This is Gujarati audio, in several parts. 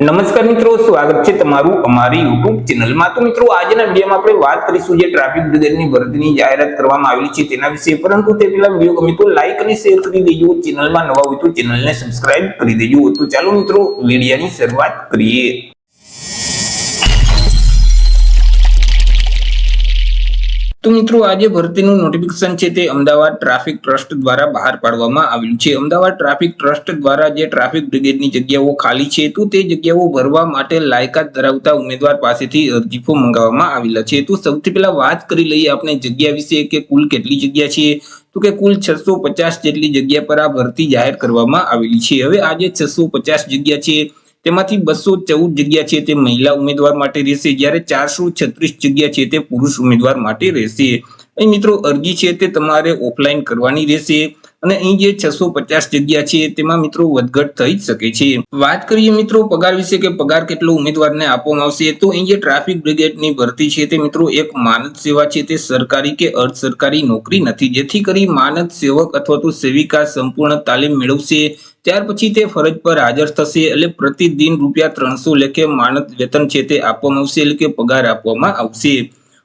નમસ્કાર મિત્રો, સ્વાગત છે તમારું અમારી યુટ્યુબ ચેનલમાં। તો મિત્રો, આજના વિડીયોમાં આપણે વાત કરીશું જે ટ્રાફિક બ્રિગેડની ભરતીની જાહેરાત કરવામાં આવેલી છે તેના વિશે। પરંતુ તે પહેલા વિડીયો ગમે તો લાઈક અને શેર કરી દેજો, ચેનલમાં નવા હોય તો ચેનલને સબસ્ક્રાઇબ કરી દેજો। તો ચાલો મિત્રો, વિડીયોની શરૂઆત કરીએ। તો મિત્રો, આજે ભરતીનું નોટિફિકેશન છે તે અમદાવાદ ટ્રાફિક ટ્રસ્ટ દ્વારા બહાર પાડવામાં આવેલું છે। અમદાવાદ ટ્રાફિક ટ્રસ્ટ દ્વારા જે ટ્રાફિક બ્રિગેડની જગ્યાઓ ખાલી છે તો તે જગ્યાઓ ભરવા માટે લાયકાત ધરાવતા ઉમેદવાર પાસેથી અરજી ફોર્મ મંગાવવામાં આવેલા છે। તો સૌથી પહેલા વાત કરી લઈએ આપણે જગ્યા વિશે કે કુલ કેટલી જગ્યા છે। તો કે કુલ 650 જેટલી જગ્યા પર આ ભરતી જાહેર કરવામાં આવેલી છે। હવે આ જે 650 જગ્યા છે તેમાંથી 214 જગ્યા છે તે મહિલા ઉમેદવાર માટે રહેશે, જ્યારે 436 જગ્યા છે તે પુરુષ ઉમેદવાર માટે રહેશે। અહીં મિત્રો અરજી છે તે તમારે ઓફલાઈન કરવાની રહેશે અને અહીં જે 650 જગ્યા છે તેમાં મિત્રો વધઘટ થઈ શકે છે। વાત કરીએ મિત્રો પગાર વિશે કે પગાર કેટલો ઉમેદવારને આપવામાં આવશે, તો અહીં જે ટ્રાફિક બ્રિગેડની ભરતી છે તે મિત્રો એક માનદ સેવા છે, તે સરકારી કે અર્ધ સરકારી નોકરી નથી, જેથી કરી માનદ સેવક અથવા તો સેવિકા સંપૂર્ણ તાલીમ મેળવશે ત્યાર પછી તે ફરજ પર હાજર થશે, એટલે પ્રતિદિન ₹300 લેખે માનદ વેતન છે તે આપવામાં આવશે, એટલે કે પગાર આપવામાં આવશે।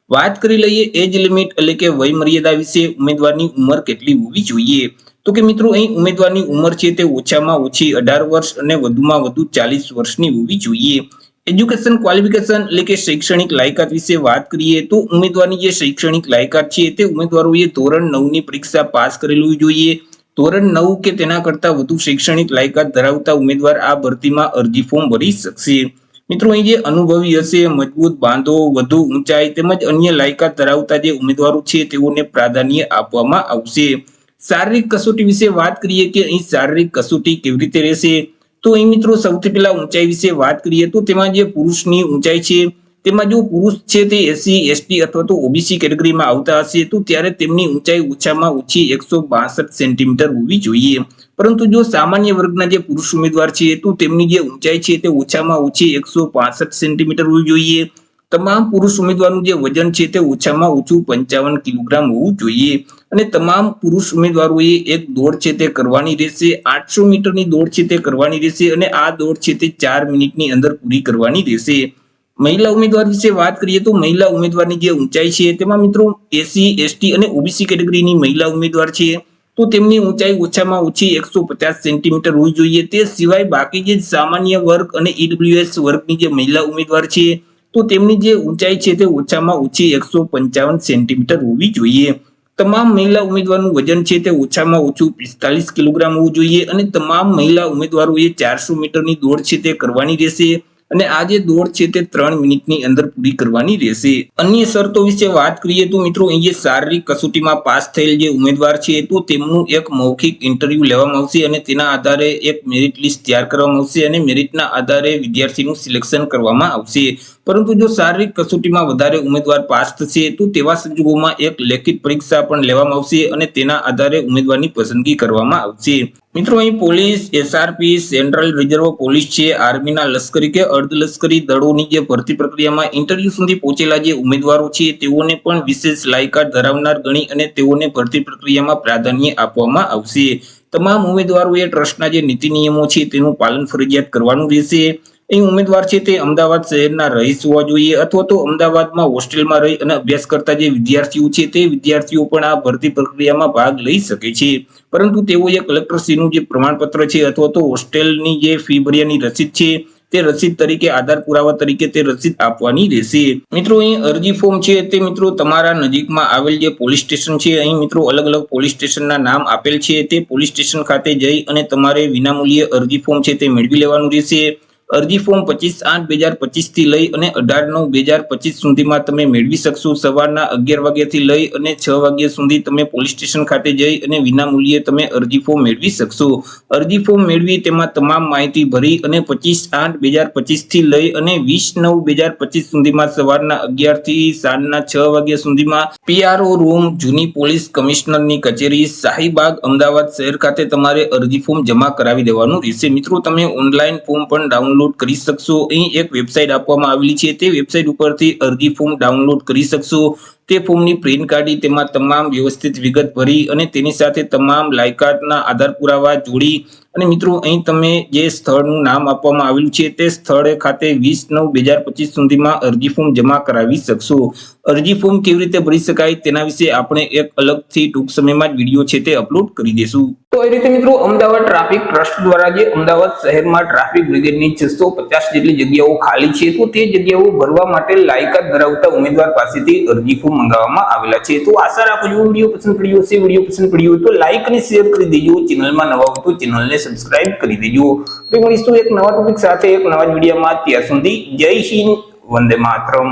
વાત કરી લઈએ એજ લિમિટ એટલે કે વય મર્યાદા વિશે। ઉમેદવારની ઉંમર કેટલી હોવી જોઈએ, તો કે મિત્રો અહીં ઉમેદવારની ઉંમર છે તે ઓછામાં ઓછી 18 વર્ષ અને વધુમાં વધુ 40 વર્ષની હોવી જોઈએ। એજ્યુકેશન ક્વોલિફિકેશન એટલે કે શૈક્ષણિક લાયકાત વિશે વાત કરીએ તો ઉમેદવારની જે શૈક્ષણિક લાયકાત છે તે ઉમેદવારોએ ધોરણ 9 ની પરીક્ષા પાસ કરેલું જોઈએ। ધોરણ 9 કે તેના કરતા વધુ શૈક્ષણિક લાયકાત ધરાવતા ઉમેદવાર આ ભરતીમાં અરજી ફોર્મ ભરી શકશે। મિત્રો અહીં જે અનુભવી હશે, મજબૂત બાંધો, વધુ ઊંચાઈ તેમજ અન્ય લાયકાત ધરાવતા જે ઉમેદવારો છે તેઓને પ્રાધાન્ય આપવામાં આવશે। શારીરિક કસોટી વિશે વાત કરીએ કે અહીં શારીરિક કસોટી કેવી રીતે રહેશે, તો અહીં મિત્રો સૌથી પહેલા ઊંચાઈ વિશે વાત કરીએ તો તેમાં જે પુરુષની ઊંચાઈ છે તેમાં જો પુરુષ છે તે SC ST અથવા તો OBC કેટેગરીમાં આવતા હશે તો ત્યારે તેમની ઊંચાઈ ઓછામાં ઓછી 162 સેન્ટીમીટર હોવી જોઈએ। પરંતુ જો સામાન્ય વર્ગના જે પુરુષ ઉમેદવાર છે તો તેમની જે ઊંચાઈ છે તે ઓછામાં ઓછી 165 સેન્ટીમીટર હોવી જોઈએ। તમામ પુરુષ ઉમેદવારનું જે વજન છે તે ઓછામાં ઓછું 55 કિલોગ્રામ હોવું જોઈએ અને તમામ પુરુષ ઉમેદવારોએ એક દોડ છે તે કરવાની રહેશે। 800 મીટરની દોડ છે તે કરવાની રહેશે અને આ દોડ છે તે 4 મિનિટની અંદર પૂરી કરવાની રહેશે। મહિલા ઉમેદવાર વિશે વાત કરીએ તો મહિલા ઉમેદવારની જે ઊંચાઈ છે તેમાં મિત્રો SC ST અને OBC કેટેગરીની મહિલા ઉમેદવાર છે તો તેમની ઊંચાઈ ઓછામાં ઓછી 150 સેન્ટીમીટર હોવી જોઈએ। તે સિવાય બાકી જે સામાન્ય વર્ગ અને EWS વર્ગની જે મહિલા ઉમેદવાર છે તો તેમની જે ઊંચાઈ છે તે ઓછામાં ઓછી 155 સેન્ટીમીટર હોવી જોઈએ। તમામ મહિલા ઉમેદવારનું વજન છે તે ઓછામાં ઓછું 45 કિલોગ્રામ હોવું જોઈએ અને તમામ મહિલા ઉમેદવારોએ 400 મીટરની દોડ છે તે કરવાની રહેશે અને આ જે દોડ છે તે 3 મિનિટની અંદર પૂરી કરવાની રહેશે। અન્ય શરતો વિશે વાત કરીએ તો મિત્રો અહીં જે શારીરિક કસોટીમાં પાસ થયેલ જે ઉમેદવાર છે તો તેમનું એક મૌખિક ઇન્ટરવ્યુ લેવામાં આવશે અને તેના આધારે એક મેરિટ લિસ્ટ તૈયાર કરવામાં આવશે અને મેરિટના આધારે વિદ્યાર્થીનું સિલેક્શન કરવામાં આવશે। પરંતુ જો શારીરિક કસોટીમાં વધારે ઉમેદવાર પાસ થશે તો તેવા સંજોગોમાં એક લેખિત પરીક્ષા પણ લેવામાં આવશે અને તેના આધારે ઉમેદવારની પસંદગી કરવામાં આવશે। મિત્રો અહીં police, SRP, central reserve police છે, આર્મીના લશ્કરી કે અર્ધલશ્કરી દળોની જે ભરતી પ્રક્રિયામાં ઇન્ટરવ્યુ સુધી પહોંચેલા જે ઉમેદવારો છે તેઓને પણ વિશેષ લાયકાત ધરાવનાર ગણી અને તેઓને ભરતી પ્રક્રિયામાં પ્રાધાન્ય આપવામાં આવશે। તમામ ઉમેદવારોએ ટ્રસ્ટના જે નીતિ નિયમો છે તેનું પાલન ફરજિયાત કરવાનું રહેશે। અહીં ઉમેદવાર છે તે અમદાવાદ શહેરના રહીશ હોવા જોઈએ અથવા તો અમદાવાદમાં હોસ્ટેલમાં રહી અને અભ્યાસ કરતા જે વિદ્યાર્થીઓ છે તે વિદ્યાર્થીઓ પણ આ ભરતી પ્રક્રિયામાં ભાગ લઈ શકે છે, પરંતુ તેઓએ કલેક્ટરશ્રીનું જે પ્રમાણપત્ર છે અથવા તો હોસ્ટેલની જે ફી ભર્યાની રસીદ છે તે રસીદ તરીકે આધાર પુરાવા તરીકે તે રસીદ આપવાની રહેશે। મિત્રો અહીં અરજી ફોર્મ છે તે મિત્રો તમારા નજીકમાં આવેલ જે પોલીસ સ્ટેશન છે, અહીં મિત્રો અલગ અલગ પોલીસ સ્ટેશનના નામ આપેલ છે, તે પોલીસ સ્ટેશન ખાતે જઈ અને તમારે વિનામૂલ્યે અરજી ફોર્મ છે તે મેળવી લેવાનું રહેશે। અરજી ફોર્મ 25/8/2025 થી લઈ અને 18/9/2025 સુધીમાં તમે મેળવી શકશો। સવારના 11 વાગ્યાથી લઈ અને 6 વાગ્યા સુધી તમે પોલીસ સ્ટેશન ખાતે જઈ અને વિનામૂલ્યે તમે અરજી ફોર્મ મેળવી શકશો। અરજી ફોર્મ મેળવી તેમાં તમામ માહિતી ભરી અને 25/8/2025 થી લઈ અને 20/9/2025 સુધીમાં સવારના 11 થી સાંજના 6 વાગ્યા સુધીમાં PRO રૂમ, જૂની પોલીસ કમિશનરની કચેરી, શાહીબાગ, અમદાવાદ શહેર ખાતે તમારે અરજી ફોર્મ જમા કરાવી દેવાનું રહેશે। મિત્રો તમે ઓનલાઈન ફોર્મ પણ ડાઉનલોડ કરી શકશો। અહીં એક વેબસાઇટ આપવામાં આવેલી છે, તે વેબસાઇટ ઉપરથી અરજી ફોર્મ ડાઉનલોડ કરી શકશો। તે ફોર્મની પ્રિન્ટ કાઢી તેમાં તમામ વ્યવસ્થિત વિગત ભરી અને તેની સાથે તમામ લાયકાતના આધાર પુરાવા જોડી અને મિત્રો અહીં તમે જે સ્થળનું નામ આપવામાં આવેલું છે તે સ્થળે ખાતે 20/9/2025 સુધીમાં અરજી ફોર્મ જમા કરાવી શકશો. અરજી ફોર્મ કેવી રીતે ભરી શકાય તેના વિશે આપણે એક અલગથી ટૂંક સમયમાં જ વિડીયો છે તે અપલોડ કરી દેશું. તો એ રીતે મિત્રો અમદાવાદ ટ્રાફિક ટ્રસ્ટ દ્વારા જે અમદાવાદ શહેરમાં ટ્રાફિક બ્રિગેડની 650 જેટલી જગ્યાઓ ખાલી છે તો તે જગ્યાઓ ભરવા માટે લાયકાત ધરાવતા ઉમેદવાર પાસેથી અરજી ફોર્મ મંગાવવામાં આવેલા છે. તો આશા રાખું છું વિડીયો પસંદ પડ્યો હશે. વિડીયો પસંદ પડ્યો હોય તો લાઈક અને શેર કરી દેજો. ચેનલમાં નવા હો તો ચેનલને સબસ્ક્રાઇબ કરી દેજો. તો મળીશું એક નવા ટોપિક સાથે એક નવા વિડીયોમાં. ત્યાં સુધી જય હિન્દ, વંદે માતરમ.